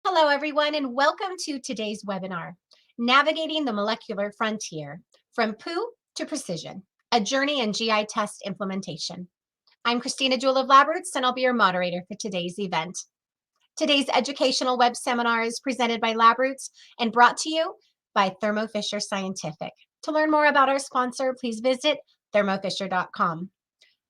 Hello, everyone, and welcome to today's webinar, Navigating the Molecular Frontier, From Poo to Precision, a Journey in GI Test Implementation. I'm Christina Jewell of LabRoots, and I'll be your moderator for today's event. Today's educational web seminar is presented by LabRoots and brought to you by Thermo Fisher Scientific. To learn more about our sponsor, please visit thermofisher.com.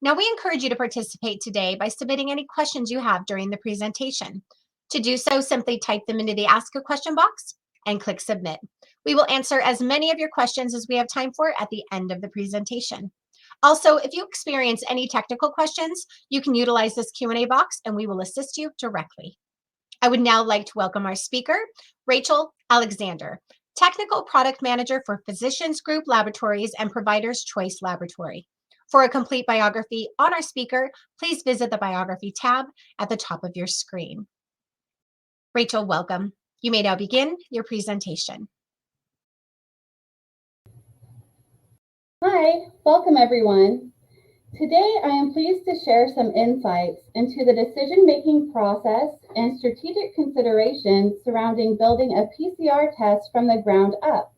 Now, we encourage you to participate today by submitting any questions you have during the presentation. To do so, simply type them into the Ask a Question box and click Submit. We will answer as many of your questions as we have time for at the end of the presentation. Also, if you experience any technical questions, you can utilize this Q&A box and we will assist you directly. I would now like to welcome our speaker, Rachel Alexander, Technical Product Manager for Physicians Group Laboratories and Providers Choice Laboratory. For a complete biography on our speaker, please visit the Biography tab at the top of your screen. Rachel, welcome. You may now begin your presentation. Hi, welcome everyone. Today I am pleased to share some insights into the decision-making process and strategic considerations surrounding building a PCR test from the ground up,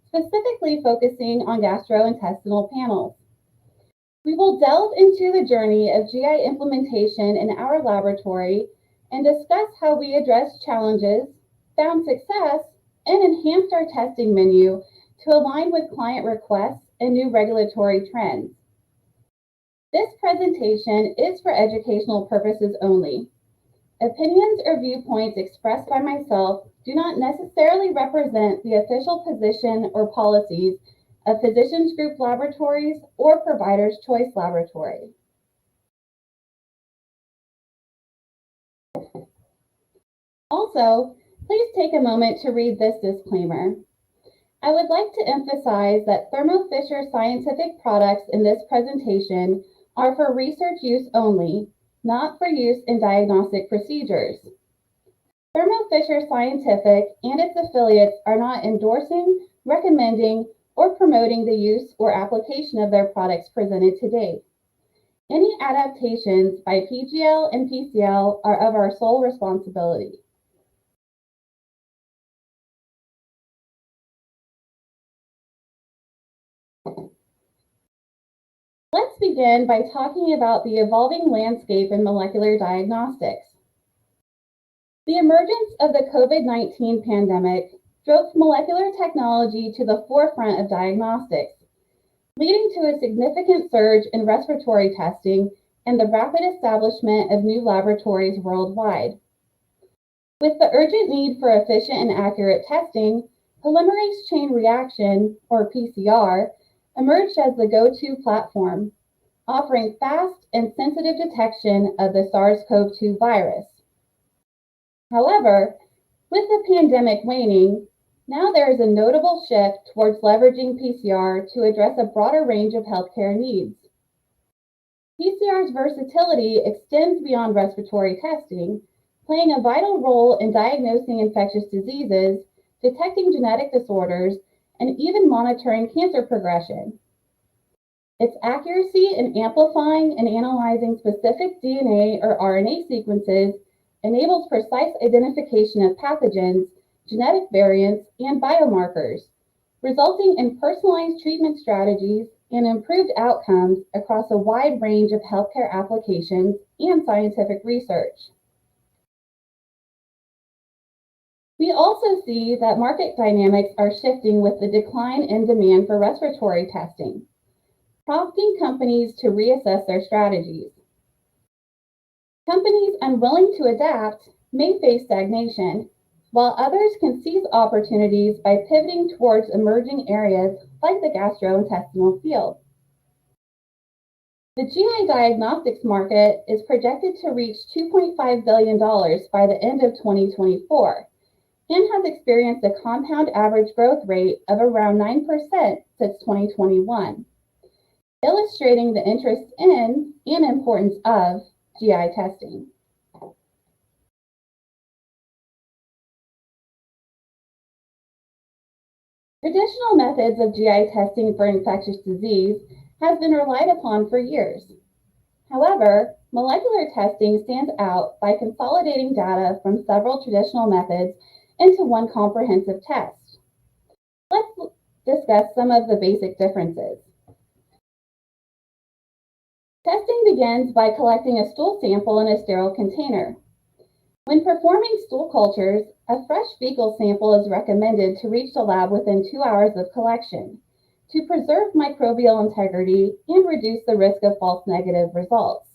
specifically focusing on gastrointestinal panels. We will delve into the journey of GI implementation in our laboratory and discuss how we addressed challenges, found success, and enhanced our testing menu to align with client requests and new regulatory trends. This presentation is for educational purposes only. Opinions or viewpoints expressed by myself do not necessarily represent the official position or policies of Physicians Group Laboratories or Providers Choice Laboratory. Also, please take a moment to read this disclaimer. I would like to emphasize that Thermo Fisher Scientific products in this presentation are for research use only, not for use in diagnostic procedures. Thermo Fisher Scientific and its affiliates are not endorsing, recommending, or promoting the use or application of their products presented today. Any adaptations by PGL and PCL are of our sole responsibility. Let's begin by talking about the evolving landscape in molecular diagnostics. The emergence of the COVID-19 pandemic drove molecular technology to the forefront of diagnostics, leading to a significant surge in respiratory testing and the rapid establishment of new laboratories worldwide. With the urgent need for efficient and accurate testing, polymerase chain reaction, or PCR, emerged as the go-to platform, offering fast and sensitive detection of the SARS-CoV-2 virus. However, with the pandemic waning, now there is a notable shift towards leveraging PCR to address a broader range of healthcare needs. PCR's versatility extends beyond respiratory testing, playing a vital role in diagnosing infectious diseases, detecting genetic disorders, and even monitoring cancer progression. Its accuracy in amplifying and analyzing specific DNA or RNA sequences enables precise identification of pathogens, genetic variants, and biomarkers, resulting in personalized treatment strategies and improved outcomes across a wide range of healthcare applications and scientific research. We also see that market dynamics are shifting with the decline in demand for respiratory testing, prompting companies to reassess their strategies. Companies unwilling to adapt may face stagnation, while others can seize opportunities by pivoting towards emerging areas like the gastrointestinal field. The GI diagnostics market is projected to reach $2.5 billion by the end of 2024 and has experienced a compound average growth rate of around 9% since 2021, illustrating the interest in and importance of GI testing. Traditional methods of GI testing for infectious disease have been relied upon for years. However, molecular testing stands out by consolidating data from several traditional methods into one comprehensive test. Let's discuss some of the basic differences. Testing begins by collecting a stool sample in a sterile container. When performing stool cultures, a fresh fecal sample is recommended to reach the lab within 2 hours of collection to preserve microbial integrity and reduce the risk of false negative results.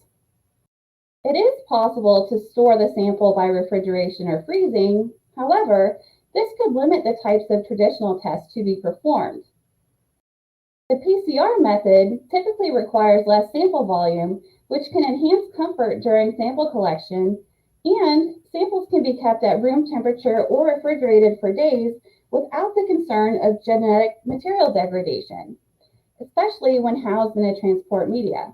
It is possible to store the sample by refrigeration or freezing. However, this could limit the types of traditional tests to be performed. The PCR method typically requires less sample volume, which can enhance comfort during sample collection, and samples can be kept at room temperature or refrigerated for days without the concern of genetic material degradation, especially when housed in a transport media.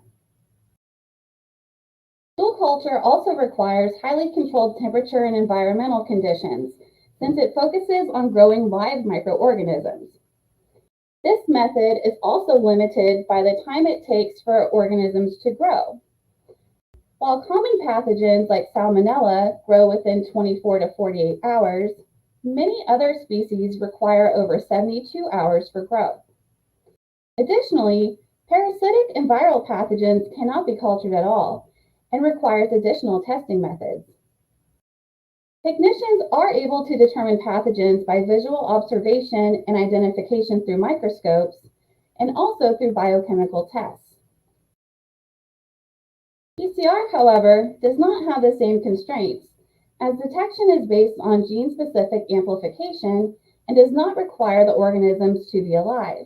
Stool culture also requires highly controlled temperature and environmental conditions, since it focuses on growing live microorganisms. This method is also limited by the time it takes for organisms to grow. While common pathogens like Salmonella grow within 24 to 48 hours, many other species require over 72 hours for growth. Additionally, parasitic and viral pathogens cannot be cultured at all and requires additional testing methods. Technicians are able to determine pathogens by visual observation and identification through microscopes, and also through biochemical tests. PCR, however, does not have the same constraints, as detection is based on gene-specific amplification and does not require the organisms to be alive.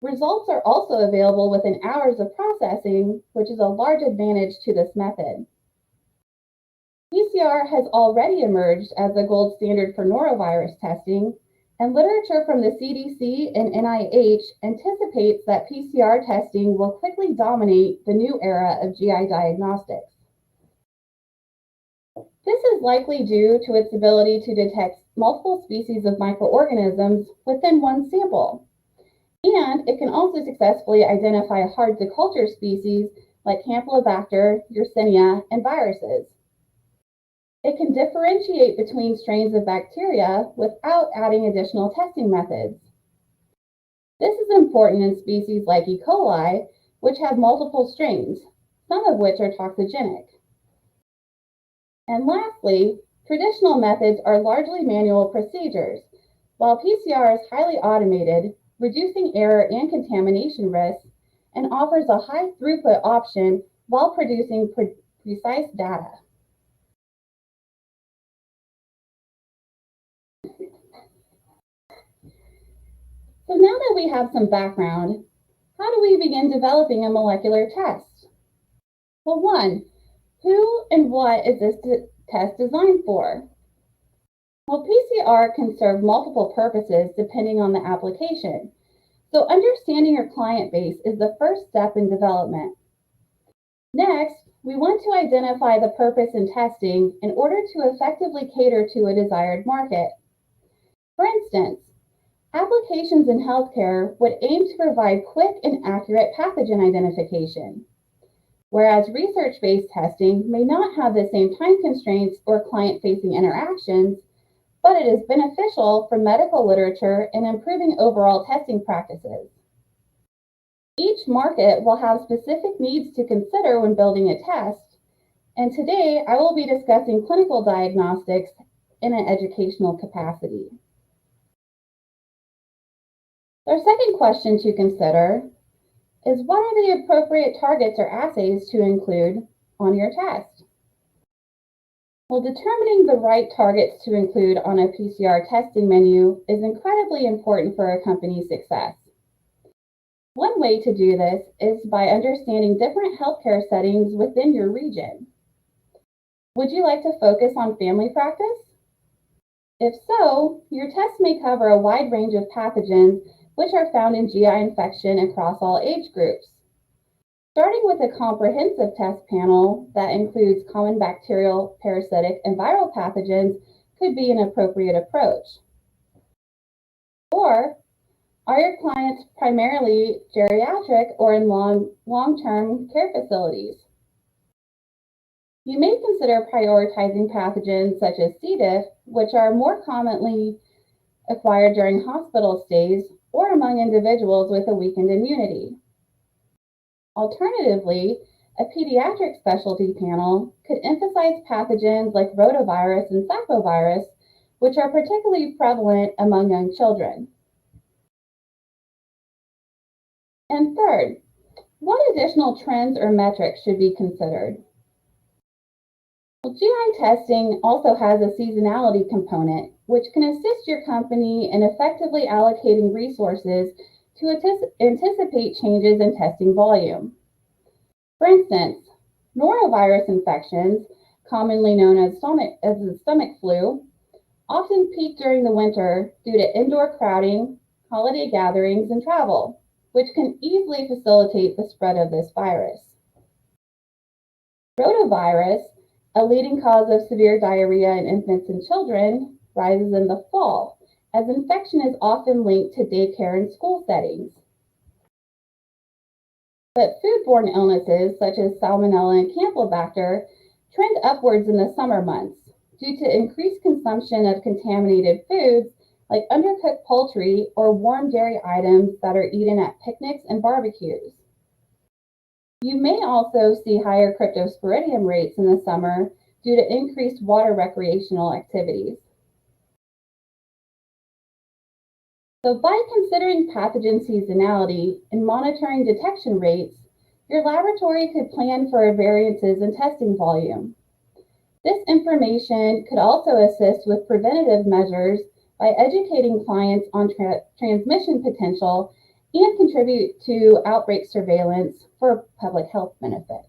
Results are also available within hours of processing, which is a large advantage to this method. PCR has already emerged as the gold standard for norovirus testing, and literature from the CDC and NIH anticipates that PCR testing will quickly dominate the new era of GI diagnostics. This is likely due to its ability to detect multiple species of microorganisms within one sample. And it can also successfully identify hard-to-culture species like Campylobacter, Yersinia, and viruses. It can differentiate between strains of bacteria without adding additional testing methods. This is important in species like E. coli, which have multiple strains, some of which are toxigenic. And lastly, traditional methods are largely manual procedures, while PCR is highly automated, reducing error and contamination risk, and offers a high throughput option while producing precise data. So now that we have some background, how do we begin developing a molecular test? Well, one, who and what is this test designed for? Well, PCR can serve multiple purposes depending on the application. So understanding your client base is the first step in development. Next, we want to identify the purpose in testing in order to effectively cater to a desired market. For instance, applications in healthcare would aim to provide quick and accurate pathogen identification, whereas research-based testing may not have the same time constraints or client-facing interactions, but it is beneficial for medical literature in improving overall testing practices. Each market will have specific needs to consider when building a test, and today I will be discussing clinical diagnostics in an educational capacity. Our second question to consider is, what are the appropriate targets or assays to include on your test? Well, determining the right targets to include on a PCR testing menu is incredibly important for a company's success. One way to do this is by understanding different healthcare settings within your region. Would you like to focus on family practice? If so, your test may cover a wide range of pathogens which are found in GI infection across all age groups. Starting with a comprehensive test panel that includes common bacterial, parasitic, and viral pathogens could be an appropriate approach. Or, are your clients primarily geriatric or in long-term care facilities? You may consider prioritizing pathogens such as C. diff, which are more commonly acquired during hospital stays or among individuals with a weakened immunity. Alternatively, a pediatric specialty panel could emphasize pathogens like rotavirus and sapovirus, which are particularly prevalent among young children. And third, what additional trends or metrics should be considered? Well, GI testing also has a seasonality component, which can assist your company in effectively allocating resources to anticipate changes in testing volume. For instance, norovirus infections, commonly known as the stomach flu, often peak during the winter due to indoor crowding, holiday gatherings, and travel, which can easily facilitate the spread of this virus. Rotavirus, a leading cause of severe diarrhea in infants and children, rises in the fall, as infection is often linked to daycare and school settings. But foodborne illnesses such as Salmonella and Campylobacter trend upwards in the summer months due to increased consumption of contaminated foods like undercooked poultry or warm dairy items that are eaten at picnics and barbecues. You may also see higher Cryptosporidium rates in the summer due to increased water recreational activities. So by considering pathogen seasonality and monitoring detection rates, your laboratory could plan for variances in testing volume. This information could also assist with preventative measures by educating clients on transmission potential and contribute to outbreak surveillance for public health benefit.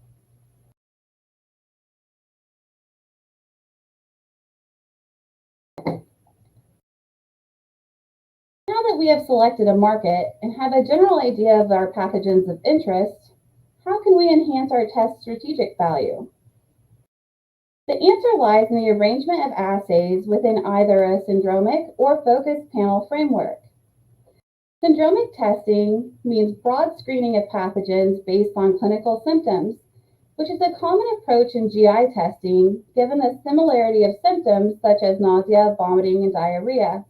Now that we have selected a market and have a general idea of our pathogens of interest, how can we enhance our test strategic value? The answer lies in the arrangement of assays within either a syndromic or focused panel framework. Syndromic testing means broad screening of pathogens based on clinical symptoms, which is a common approach in GI testing given the similarity of symptoms such as nausea, vomiting, and diarrhea.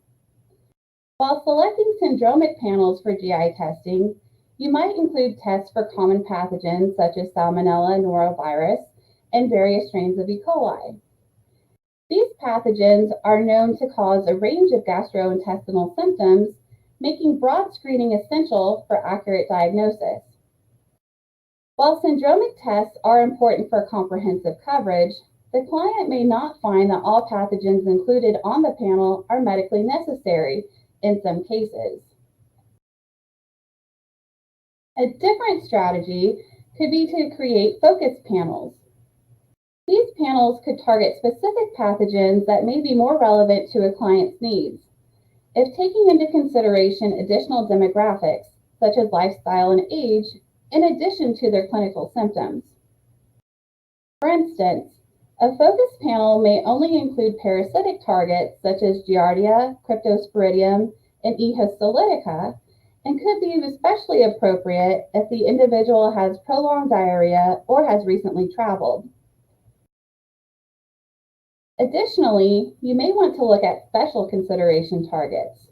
While selecting syndromic panels for GI testing, you might include tests for common pathogens such as Salmonella, norovirus, and various strains of E. coli. These pathogens are known to cause a range of gastrointestinal symptoms, making broad screening essential for accurate diagnosis. While syndromic tests are important for comprehensive coverage, the client may not find that all pathogens included on the panel are medically necessary in some cases. A different strategy could be to create focus panels. These panels could target specific pathogens that may be more relevant to a client's needs. If taking into consideration additional demographics, such as lifestyle and age, in addition to their clinical symptoms. For instance, a focus panel may only include parasitic targets such as Giardia, Cryptosporidium, and E. histolytica, and could be especially appropriate if the individual has prolonged diarrhea or has recently traveled. Additionally, you may want to look at special consideration targets.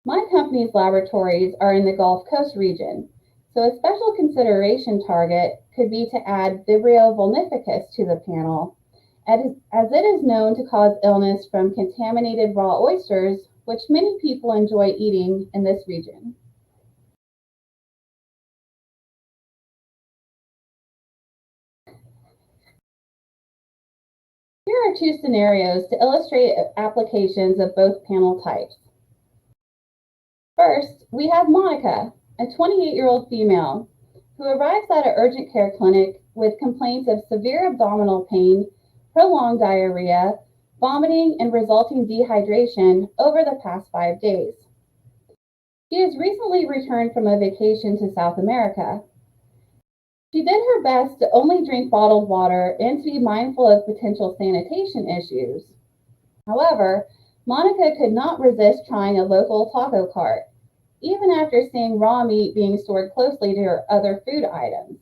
My company's laboratories are in the Gulf Coast region, so a special consideration target could be to add Vibrio vulnificus to the panel, as it is known to cause illness from contaminated raw oysters, which many people enjoy eating in this region. Here are two scenarios to illustrate applications of both panel types. First, we have Monica, a 28-year-old female who arrives at an urgent care clinic with complaints of severe abdominal pain, prolonged diarrhea, vomiting, and resulting dehydration over the past 5 days. She has recently returned from a vacation to South America. She did her best to only drink bottled water and to be mindful of potential sanitation issues. However, Monica could not resist trying a local taco cart, even after seeing raw meat being stored closely to her other food items.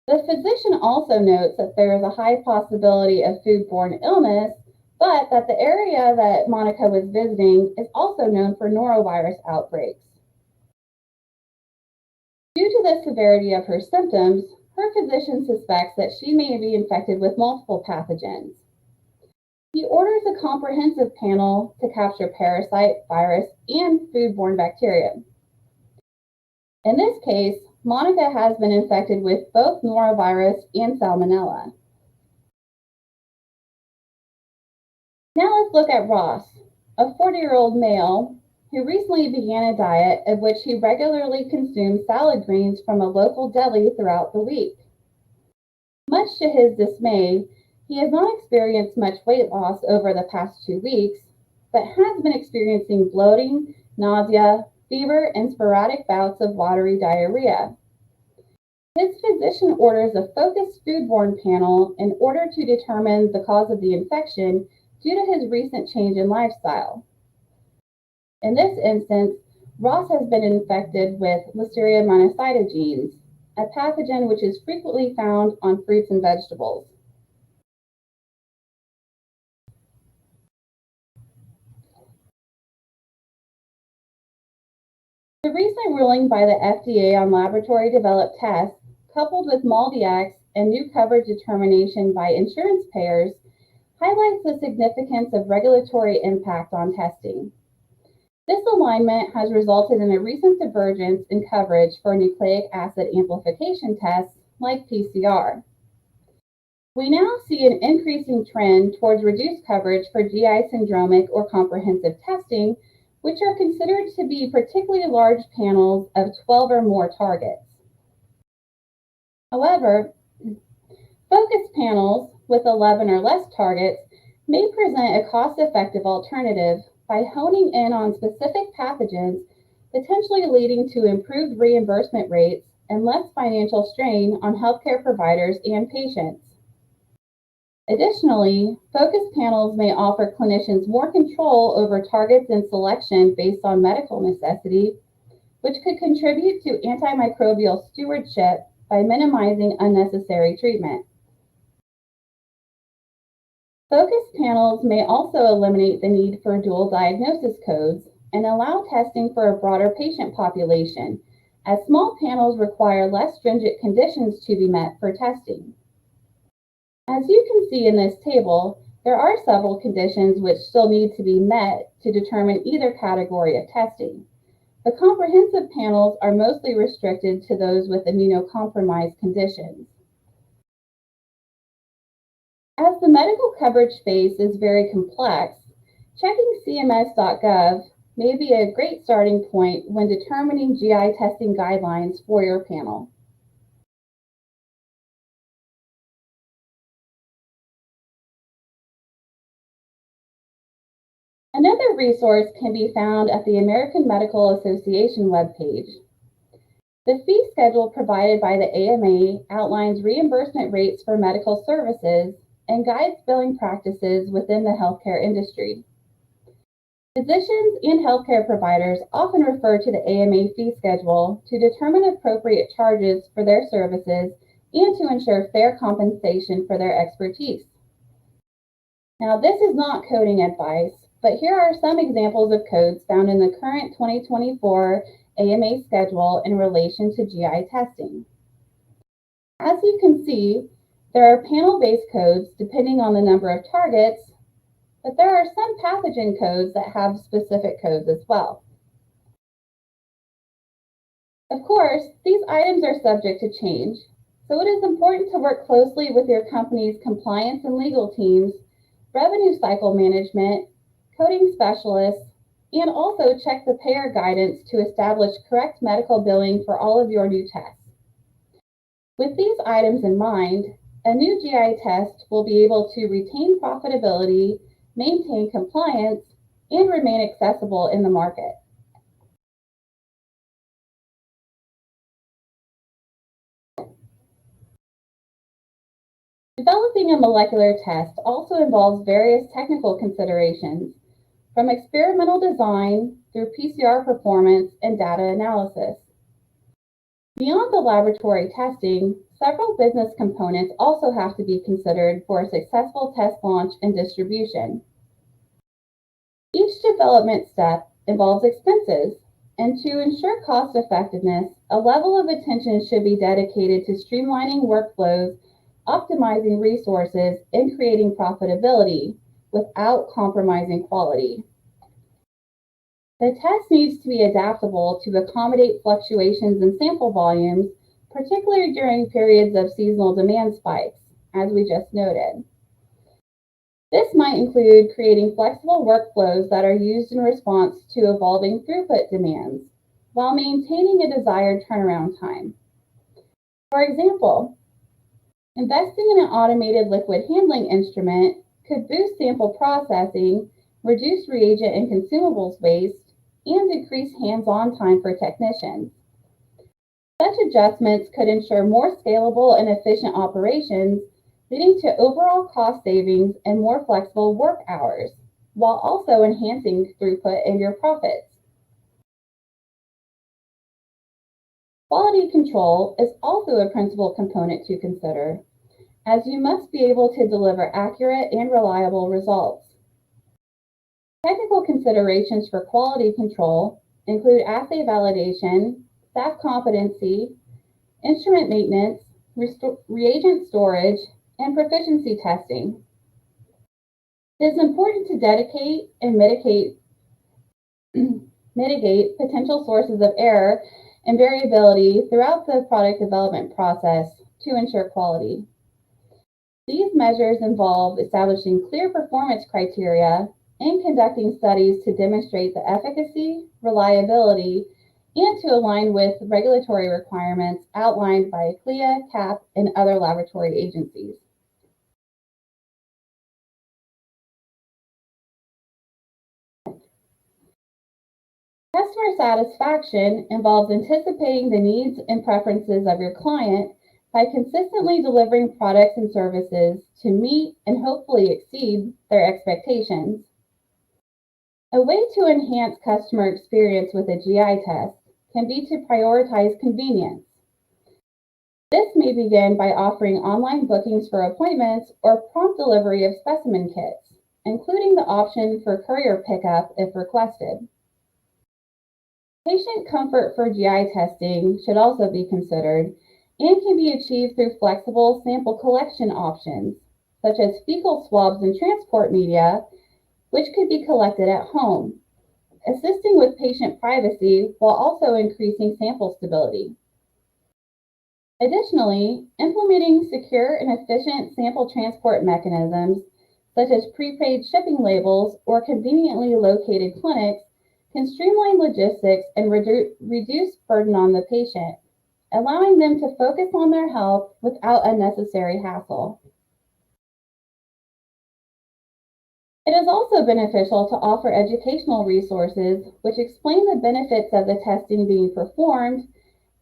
The physician also notes that there is a high possibility of foodborne illness, but that the area that Monica was visiting is also known for norovirus outbreaks. Due to the severity of her symptoms, her physician suspects that she may be infected with multiple pathogens. He orders a comprehensive panel to capture parasite, virus, and foodborne bacteria. In this case, Monica has been infected with both norovirus and salmonella. Now let's look at Ross, a 40-year-old male who recently began a diet of which he regularly consumes salad greens from a local deli throughout the week. Much to his dismay, he has not experienced much weight loss over the past 2 weeks, but has been experiencing bloating, nausea, fever, and sporadic bouts of watery diarrhea. His physician orders a focused foodborne panel in order to determine the cause of the infection due to his recent change in lifestyle. In this instance, Ross has been infected with Listeria monocytogenes, a pathogen which is frequently found on fruits and vegetables. The recent ruling by the FDA on laboratory-developed tests, coupled with MALDI-X and new coverage determination by insurance payers, highlights the significance of regulatory impact on testing. This alignment has resulted in a recent divergence in coverage for nucleic acid amplification tests like PCR. We now see an increasing trend towards reduced coverage for GI syndromic or comprehensive testing, which are considered to be particularly large panels of 12 or more targets. However, focused panels with 11 or less targets may present a cost-effective alternative by honing in on specific pathogens, potentially leading to improved reimbursement rates and less financial strain on healthcare providers and patients. Additionally, focused panels may offer clinicians more control over targets and selection based on medical necessity, which could contribute to antimicrobial stewardship by minimizing unnecessary treatment. Focused panels may also eliminate the need for dual diagnosis codes and allow testing for a broader patient population, as small panels require less stringent conditions to be met for testing. As you can see in this table, there are several conditions which still need to be met to determine either category of testing. The comprehensive panels are mostly restricted to those with immunocompromised conditions. As the medical coverage space is very complex, checking CMS.gov may be a great starting point when determining GI testing guidelines for your panel. Another resource can be found at the American Medical Association webpage. The fee schedule provided by the AMA outlines reimbursement rates for medical services and guides billing practices within the healthcare industry. Physicians and healthcare providers often refer to the AMA fee schedule to determine appropriate charges for their services and to ensure fair compensation for their expertise. Now, this is not coding advice, but here are some examples of codes found in the current 2024 AMA schedule in relation to GI testing. As you can see, there are panel-based codes depending on the number of targets, but there are some pathogen codes that have specific codes as well. Of course, these items are subject to change, so it is important to work closely with your company's compliance and legal teams, revenue cycle management, coding specialists, and also check the payer guidance to establish correct medical billing for all of your new tests. With these items in mind, a new GI test will be able to retain profitability, maintain compliance, and remain accessible in the market. Developing a molecular test also involves various technical considerations, from experimental design through PCR performance and data analysis. Beyond the laboratory testing, several business components also have to be considered for a successful test launch and distribution. Each development step involves expenses, and to ensure cost effectiveness, a level of attention should be dedicated to streamlining workflows, optimizing resources, and creating profitability without compromising quality. The test needs to be adaptable to accommodate fluctuations in sample volumes, particularly during periods of seasonal demand spikes, as we just noted. This might include creating flexible workflows that are used in response to evolving throughput demands, while maintaining a desired turnaround time. For example, investing in an automated liquid handling instrument could boost sample processing, reduce reagent and consumables waste, and increase hands-on time for technicians. Such adjustments could ensure more scalable and efficient operations, leading to overall cost savings and more flexible work hours, while also enhancing throughput and your profits. Quality control is also a principal component to consider, as you must be able to deliver accurate and reliable results. Technical considerations for quality control include assay validation, staff competency, instrument maintenance, reagent storage, and proficiency testing. It is important to dedicate and mitigate potential sources of error and variability throughout the product development process to ensure quality. These measures involve establishing clear performance criteria and conducting studies to demonstrate the efficacy, reliability, and to align with regulatory requirements outlined by CLIA, CAP, and other laboratory agencies. Customer satisfaction involves anticipating the needs and preferences of your client by consistently delivering products and services to meet and hopefully exceed their expectations. A way to enhance customer experience with a GI test can be to prioritize convenience. This may begin by offering online bookings for appointments or prompt delivery of specimen kits, including the option for courier pickup if requested. Patient comfort for GI testing should also be considered and can be achieved through flexible sample collection options, such as fecal swabs and transport media, which could be collected at home, assisting with patient privacy while also increasing sample stability. Additionally, implementing secure and efficient sample transport mechanisms, such as prepaid shipping labels or conveniently located clinics, can streamline logistics and reduce burden on the patient, allowing them to focus on their health without unnecessary hassle. It is also beneficial to offer educational resources which explain the benefits of the testing being performed,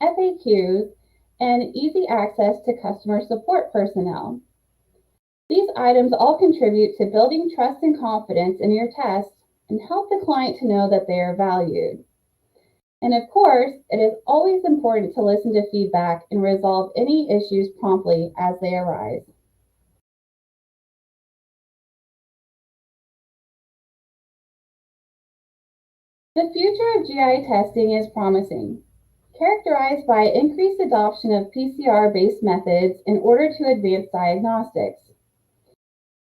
FAQs, and easy access to customer support personnel. These items all contribute to building trust and confidence in your test and help the client to know that they are valued. And of course, it is always important to listen to feedback and resolve any issues promptly as they arise. The future of GI testing is promising, characterized by increased adoption of PCR-based methods in order to advance diagnostics.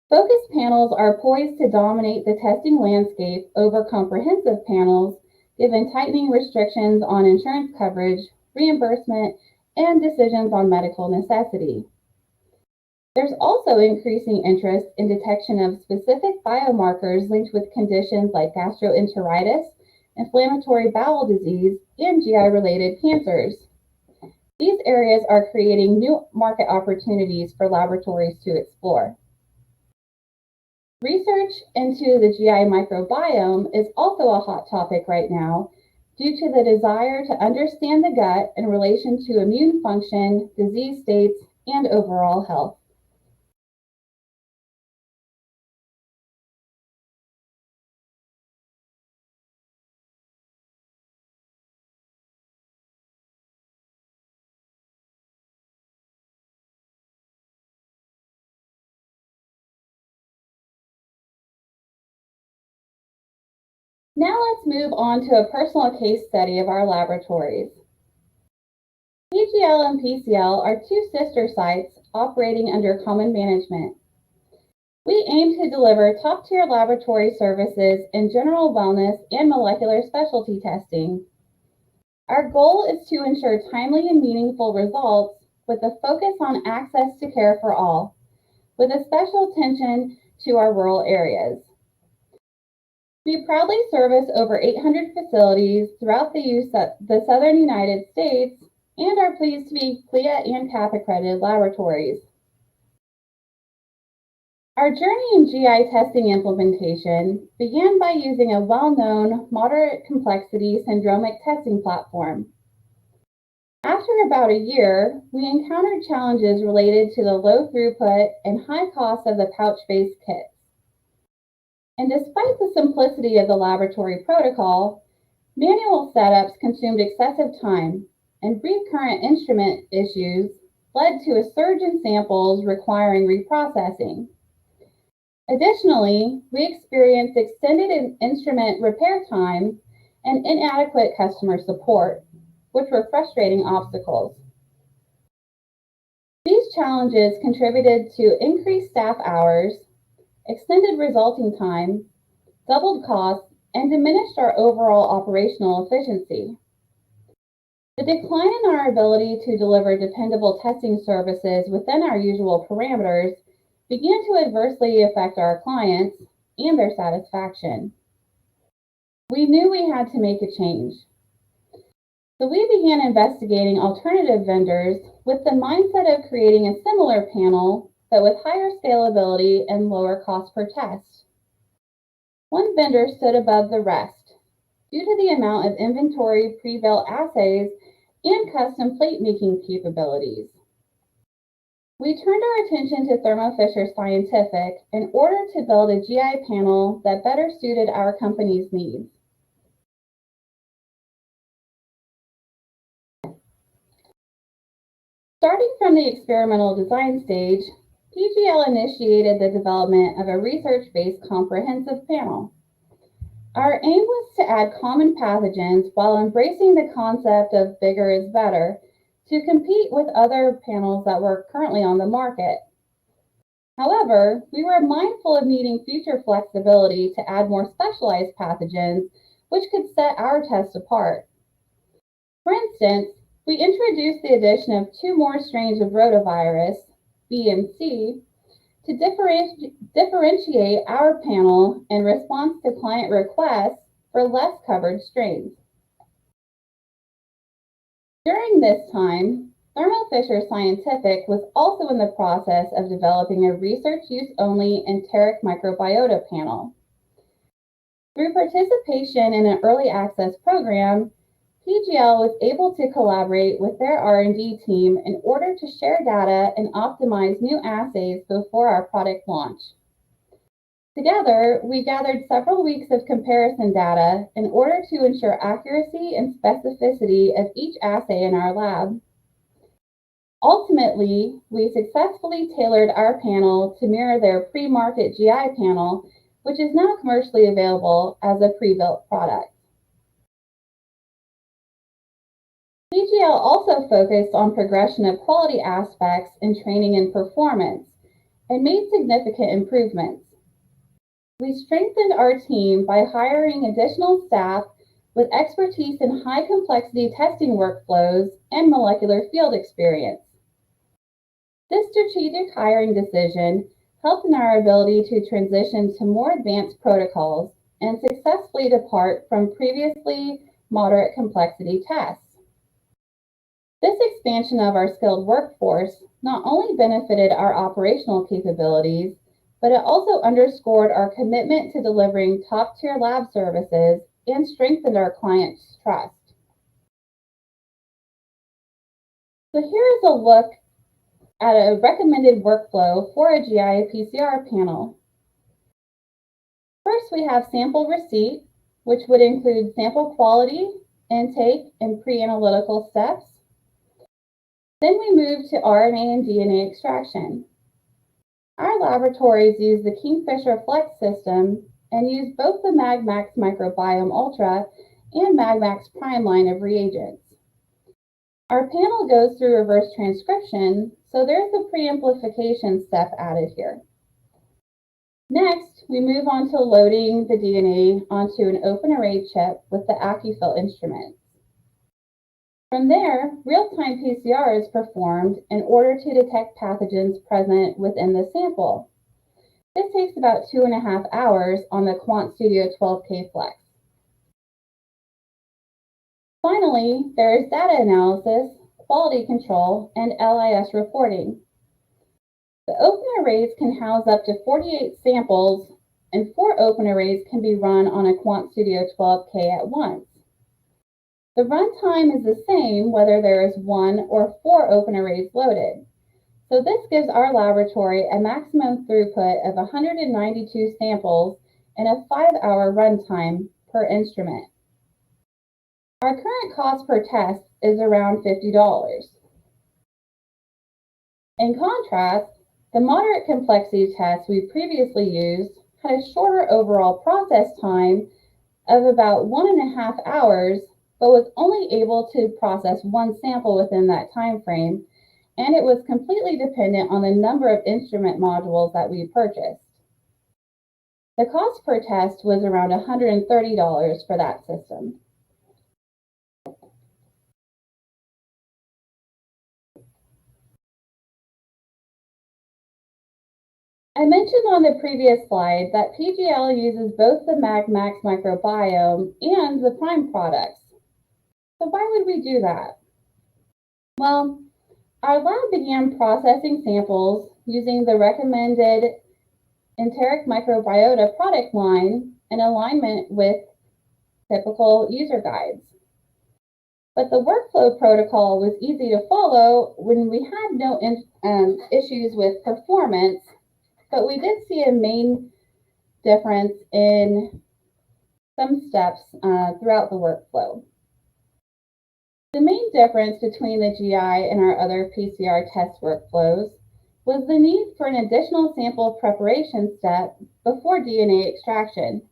Focus panels are poised to dominate the testing landscape over comprehensive panels, given tightening restrictions on insurance coverage, reimbursement, and decisions on medical necessity. There's also increasing interest in detection of specific biomarkers linked with conditions like gastroenteritis, inflammatory bowel disease, and GI-related cancers. These areas are creating new market opportunities for laboratories to explore. Research into the GI microbiome is also a hot topic right now due to the desire to understand the gut in relation to immune function, disease states, and overall health. Now let's move on to a personal case study of our laboratories. PGL and PCL are two sister sites operating under common management. We aim to deliver top-tier laboratory services in general wellness and molecular specialty testing. Our goal is to ensure timely and meaningful results with a focus on access to care for all, with a special attention to our rural areas. We proudly service over 800 facilities throughout the southern United States and are pleased to be CLIA and CAP accredited laboratories. Our journey in GI testing implementation began by using a well-known moderate complexity syndromic testing platform. After about a year, we encountered challenges related to the low throughput and high cost of the pouch-based kits. And despite the simplicity of the laboratory protocol, manual setups consumed excessive time, and recurrent instrument issues led to a surge in samples requiring reprocessing. Additionally, we experienced extended instrument repair time and inadequate customer support, which were frustrating obstacles. These challenges contributed to increased staff hours, extended resulting time, doubled costs, and diminished our overall operational efficiency. The decline in our ability to deliver dependable testing services within our usual parameters began to adversely affect our clients and their satisfaction. We knew we had to make a change. So we began investigating alternative vendors with the mindset of creating a similar panel, but with higher scalability and lower cost per test. One vendor stood above the rest due to the amount of inventory pre-built assays and custom plate making capabilities. We turned our attention to Thermo Fisher Scientific in order to build a GI panel that better suited our company's needs. Starting from the experimental design stage, PGL initiated the development of a research-based comprehensive panel. Our aim was to add common pathogens while embracing the concept of bigger is better to compete with other panels that were currently on the market. However, we were mindful of needing future flexibility to add more specialized pathogens, which could set our test apart. For instance, we introduced the addition of 2 more strains of rotavirus, B and C, to differentiate our panel in response to client requests for less covered strains. During this time, Thermo Fisher Scientific was also in the process of developing a research use only enteric microbiota panel. Through participation in an early access program, PGL was able to collaborate with their R&D team in order to share data and optimize new assays before our product launch. Together, we gathered several weeks of comparison data in order to ensure accuracy and specificity of each assay in our lab. Ultimately, we successfully tailored our panel to mirror their pre-market GI panel, which is now commercially available as a pre-built product. PGL also focused on progression of quality aspects in training and performance and made significant improvements. We strengthened our team by hiring additional staff with expertise in high complexity testing workflows and molecular field experience. This strategic hiring decision helped in our ability to transition to more advanced protocols and successfully depart from previously moderate complexity tests. This expansion of our skilled workforce not only benefited our operational capabilities, but it also underscored our commitment to delivering top-tier lab services and strengthened our clients' trust. So here is a look at a recommended workflow for a GI PCR panel. First, we have sample receipt, which would include sample quality, intake, and pre-analytical steps. Then we move to RNA and DNA extraction. Our laboratories use the Kingfisher Flex system and use both the MagMax Microbiome Ultra and MagMax Prime line of reagents. Our panel goes through reverse transcription, so there's a pre-amplification step added here. Next, we move on to loading the DNA onto an open array chip with the AccuFill instrument. From there, real-time PCR is performed in order to detect pathogens present within the sample. This takes about 2.5 hours on the QuantStudio 12K Flex. Finally, there is data analysis, quality control, and LIS reporting. The open arrays can house up to 48 samples, and 4 open arrays can be run on a QuantStudio 12K at once. The runtime is the same whether there is 1 or 4 open arrays loaded. So this gives our laboratory a maximum throughput of 192 samples and a 5-hour runtime per instrument. Our current cost per test is around $50. In contrast, the moderate complexity test we previously used had a shorter overall process time of about 1.5 hours, but was only able to process 1 sample within that time frame, and it was completely dependent on the number of instrument modules that we purchased. The cost per test was around $130 for that system. I mentioned on the previous slide that PGL uses both the MagMax Microbiome and the Prime products. So why would we do that? Well, our lab began processing samples using the recommended enteric microbiota product line in alignment with typical user guides. But the workflow protocol was easy to follow when we had no issues with performance, but we did see a main difference in some steps throughout the workflow. The main difference between the GI and our other PCR test workflows was the need for an additional sample preparation step before DNA extraction.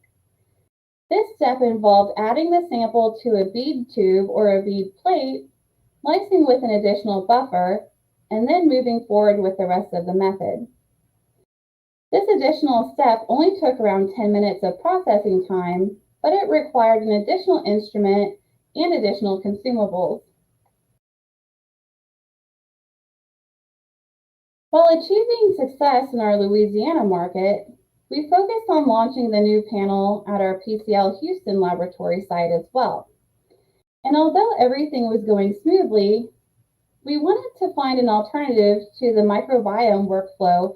This step involved adding the sample to a bead tube or a bead plate, lysing with an additional buffer, and then moving forward with the rest of the method. This additional step only took around 10 minutes of processing time, but it required an additional instrument and additional consumables. While achieving success in our Louisiana market, we focused on launching the new panel at our PCL Houston laboratory site as well. And although everything was going smoothly, we wanted to find an alternative to the microbiome workflow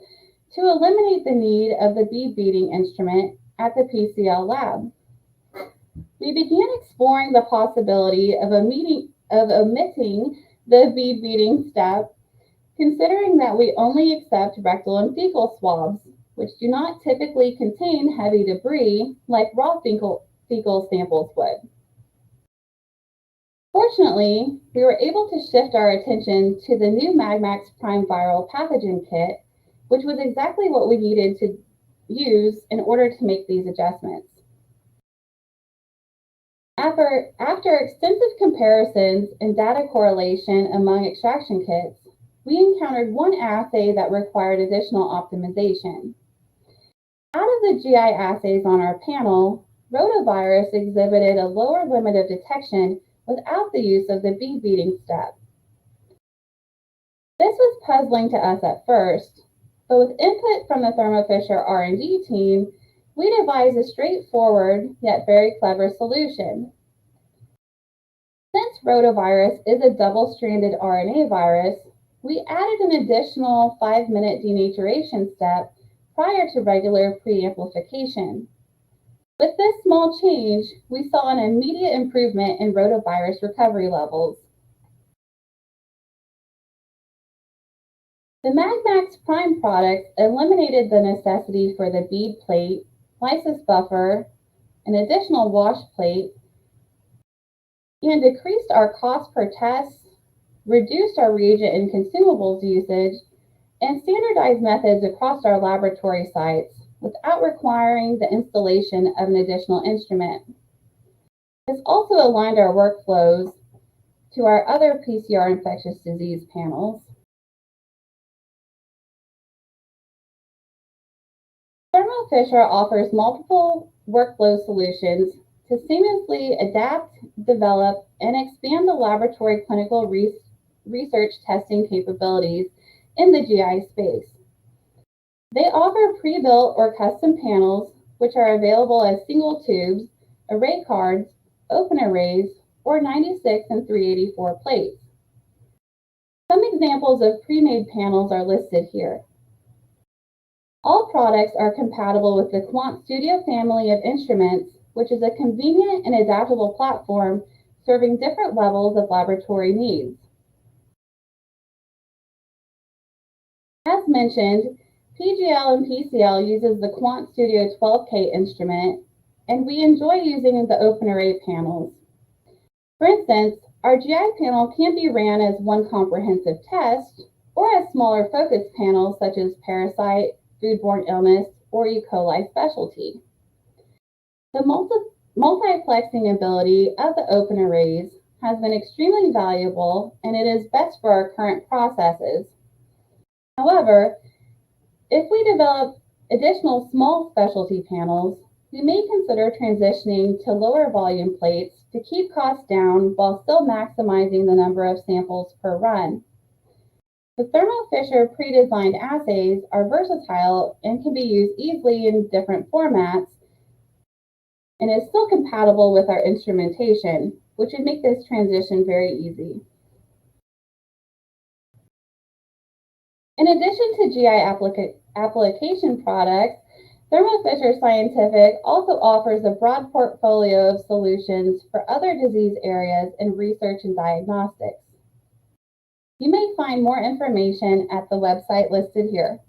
to eliminate the need of the bead beading instrument at the PCL lab. We began exploring the possibility of omitting the bead beading step, considering that we only accept rectal and fecal swabs, which do not typically contain heavy debris like raw fecal samples would. Fortunately, we were able to shift our attention to the new MagMax Prime Viral Pathogen Kit, which was exactly what we needed to use in order to make these adjustments. After extensive comparisons and data correlation among extraction kits, we encountered one assay that required additional optimization. Out of the GI assays on our panel, rotavirus exhibited a lower limit of detection without the use of the bead beading step. This was puzzling to us at first, but with input from the Thermo Fisher R&D team, we devised a straightforward yet very clever solution. Since rotavirus is a double-stranded RNA virus, we added an additional 5-minute denaturation step prior to regular pre-amplification. With this small change, we saw an immediate improvement in rotavirus recovery levels. The MagMax Prime products eliminated the necessity for the bead plate, lysis buffer, an additional wash plate, and decreased our cost per test, reduced our reagent and consumables usage, and standardized methods across our laboratory sites without requiring the installation of an additional instrument. This also aligned our workflows to our other PCR infectious disease panels. Thermo Fisher offers multiple workflow solutions to seamlessly adapt, develop, and expand the laboratory clinical research testing capabilities in the GI space. They offer pre-built or custom panels, which are available as single tubes, array cards, open arrays, or 96 and 384 plates. Some examples of pre-made panels are listed here. All products are compatible with the QuantStudio family of instruments, which is a convenient and adaptable platform serving different levels of laboratory needs. As mentioned, PGL and PCL uses the QuantStudio 12K instrument, and we enjoy using the open array panels. For instance, our GI panel can be ran as one comprehensive test or as smaller focus panels such as parasite, foodborne illness, or E. coli specialty. The multiplexing ability of the open arrays has been extremely valuable, and it is best for our current processes. However, if we develop additional small specialty panels, we may consider transitioning to lower volume plates to keep costs down while still maximizing the number of samples per run. The Thermo Fisher pre-designed assays are versatile and can be used easily in different formats, and is still compatible with our instrumentation, which would make this transition very easy. In addition to GI application products, Thermo Fisher Scientific also offers a broad portfolio of solutions for other disease areas in research and diagnostics. You may find more information at the website listed here.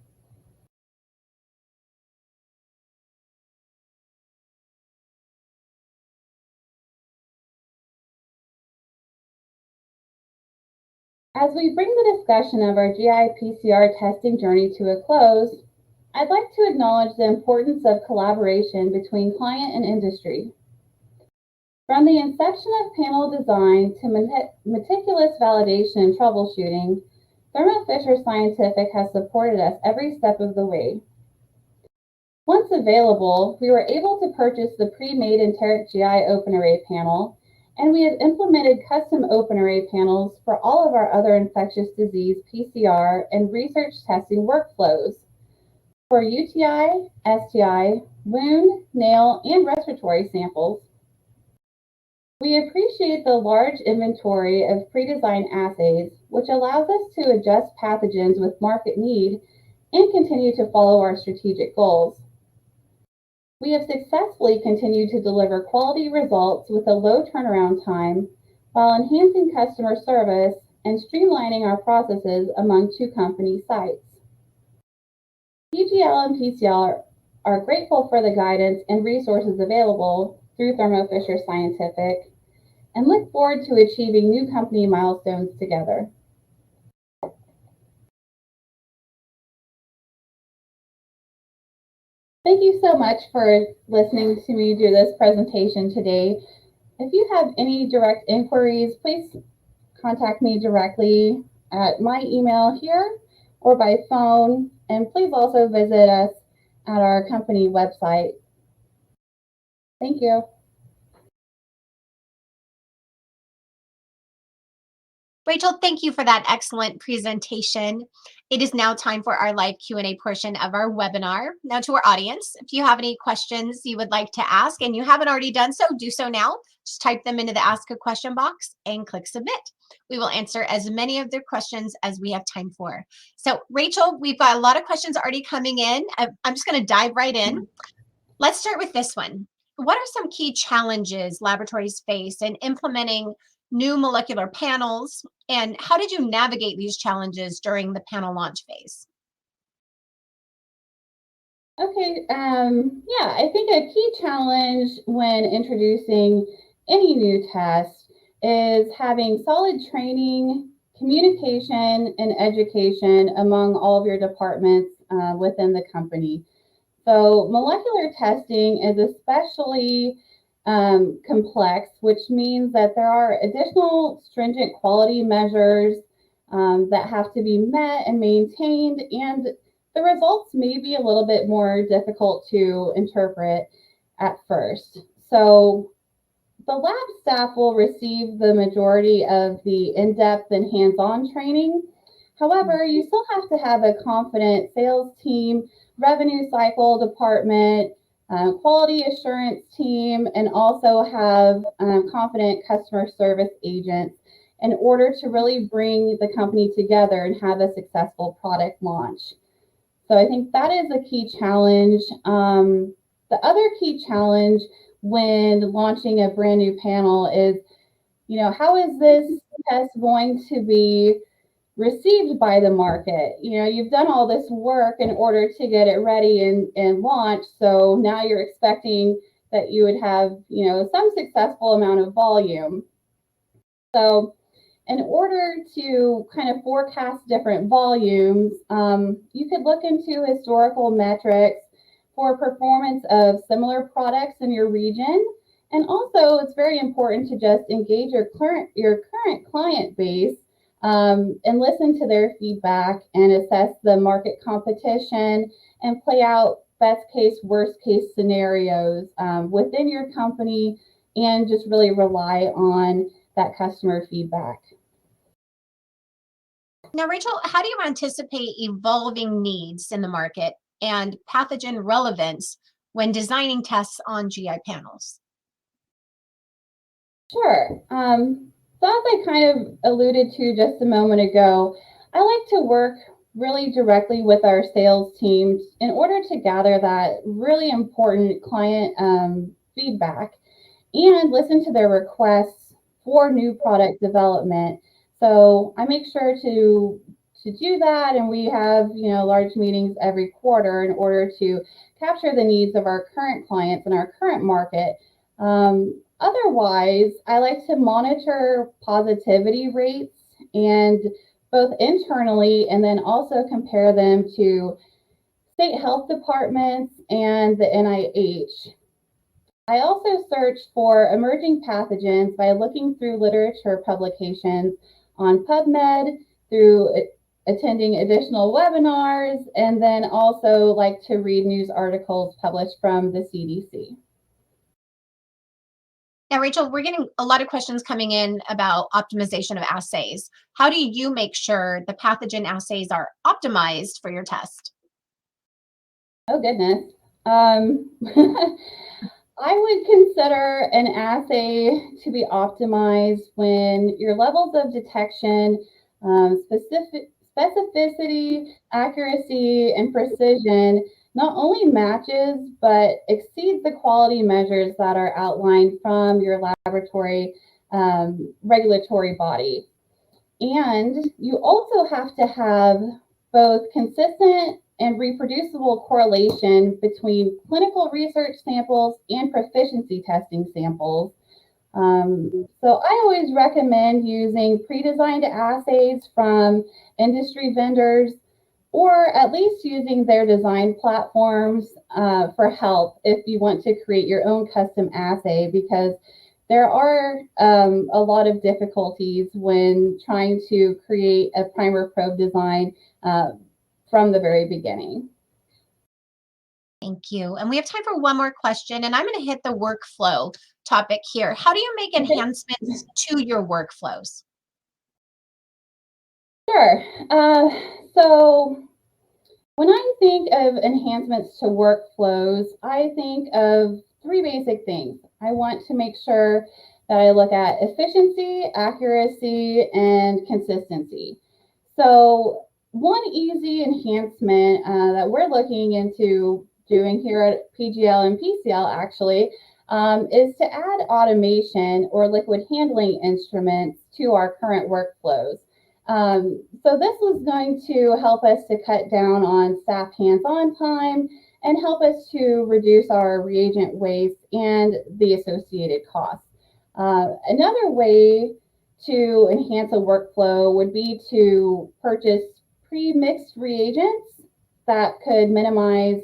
As we bring the discussion of our GI PCR testing journey to a close, I'd like to acknowledge the importance of collaboration between client and industry. From the inception of panel design to meticulous validation and troubleshooting, Thermo Fisher Scientific has supported us every step of the way. Once available, we were able to purchase the pre-made enteric GI open array panel, and we have implemented custom open array panels for all of our other infectious disease PCR and research testing workflows for UTI, STI, wound, nail, and respiratory samples. We appreciate the large inventory of pre-designed assays, which allows us to adjust pathogens with market need and continue to follow our strategic goals. We have successfully continued to deliver quality results with a low turnaround time while enhancing customer service and streamlining our processes among two company sites. PGL and PCL are grateful for the guidance and resources available through Thermo Fisher Scientific and look forward to achieving new company milestones together. Thank you so much for listening to me do this presentation today. If you have any direct inquiries, please contact me directly at my email here or by phone, and please also visit us at our company website. Thank you. Rachel, thank you for that excellent presentation. It is now time for our live Q&A portion of our webinar. Now to our audience, if you have any questions you would like to ask and you haven't already done so, do so now. Just type them into the Ask a Question box and click Submit. We will answer as many of their questions as we have time for. So Rachel, we've got a lot of questions already coming in. I'm just going to dive right in. Let's start with this one. What are some key challenges laboratories face in implementing new molecular panels, and how did you navigate these challenges during the panel launch phase? Okay, yeah, I think a key challenge when introducing any new test is having solid training, communication, and education among all of your departments within the company. So molecular testing is especially complex, which means that there are additional stringent quality measures that have to be met and maintained, and the results may be a little bit more difficult to interpret at first. So the lab staff will receive the majority of the in-depth and hands-on training. However, you still have to have a confident sales team, revenue cycle department, quality assurance team, and also have confident customer service agents in order to really bring the company together and have a successful product launch. So I think that is a key challenge. The other key challenge when launching a brand new panel is, how is this test going to be received by the market? You've done all this work in order to get it ready and launch. So now you're expecting that you would have, some successful amount of volume. So in order to kind of forecast different volumes, you could look into historical metrics for performance of similar products in your region. And also, it's very important to just engage your current client base and listen to their feedback and assess the market competition and play out best case, worst case scenarios within your company, and just really rely on that customer feedback. Now, Rachel, how do you anticipate evolving needs in the market and pathogen relevance when designing tests on GI panels? Sure. So as I kind of alluded to just a moment ago, I like to work really directly with our sales teams in order to gather that really important client feedback and listen to their requests for new product development. So I make sure to do that, and we have large meetings every quarter in order to capture the needs of our current clients and our current market. Otherwise, I like to monitor positivity rates and both internally and then also compare them to state health departments and the NIH. I also search for emerging pathogens by looking through literature publications on PubMed, through attending additional webinars, and then also like to read news articles published from the CDC. Now, Rachel, we're getting a lot of questions coming in about optimization of assays. How do you make sure the pathogen assays are optimized for your test? Oh, goodness. I would consider an assay to be optimized when your levels of detection, specificity, accuracy, and precision not only matches but exceeds the quality measures that are outlined from your laboratory regulatory body. And you also have to have both consistent and reproducible correlation between clinical research samples and proficiency testing samples. So I always recommend using pre-designed assays from industry vendors, or at least using their design platforms for help if you want to create your own custom assay, because there are a lot of difficulties when trying to create a primer probe design from the very beginning. Thank you. And we have time for one more question, and I'm going to hit the workflow topic here. How do you make enhancements to your workflows? Sure. So when I think of enhancements to workflows, I think of three basic things. I want to make sure that I look at efficiency, accuracy, and consistency. So one easy enhancement that we're looking into doing here at PGL and PCL actually is to add automation or liquid handling instruments to our current workflows. So this was going to help us to cut down on staff hands-on time and help us to reduce our reagent waste and the associated costs. Another way to enhance a workflow would be to purchase pre-mixed reagents that could minimize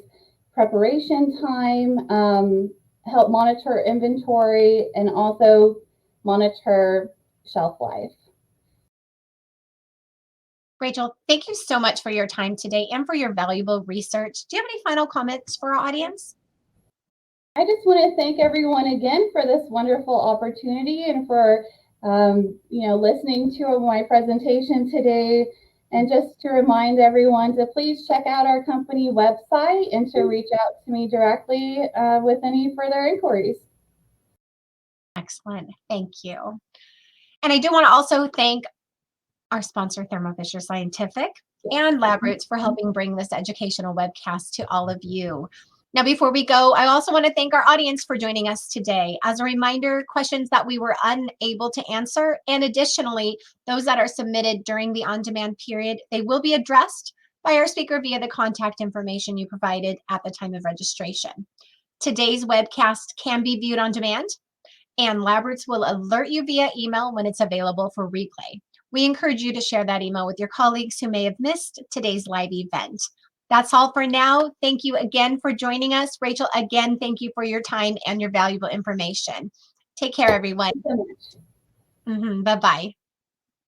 preparation time, help monitor inventory, and also monitor shelf life. Rachel, thank you so much for your time today and for your valuable research. Do you have any final comments for our audience? I just want to thank everyone again for this wonderful opportunity and for listening to my presentation today. And just to remind everyone to please check out our company website and to reach out to me directly with any further inquiries. Excellent. Thank you. And I do want to also thank our sponsor, Thermo Fisher Scientific, and LabRoots for helping bring this educational webcast to all of you. Now, before we go, I also want to thank our audience for joining us today. As a reminder, questions that we were unable to answer, and additionally, those that are submitted during the on-demand period, they will be addressed by our speaker via the contact information you provided at the time of registration. Today's webcast can be viewed on demand, and LabRoots will alert you via email when it's available for replay. We encourage you to share that email with your colleagues who may have missed today's live event. That's all for now. Thank you again for joining us. Rachel, again, thank you for your time and your valuable information. Take care, everyone. Thank you so much. Bye-bye.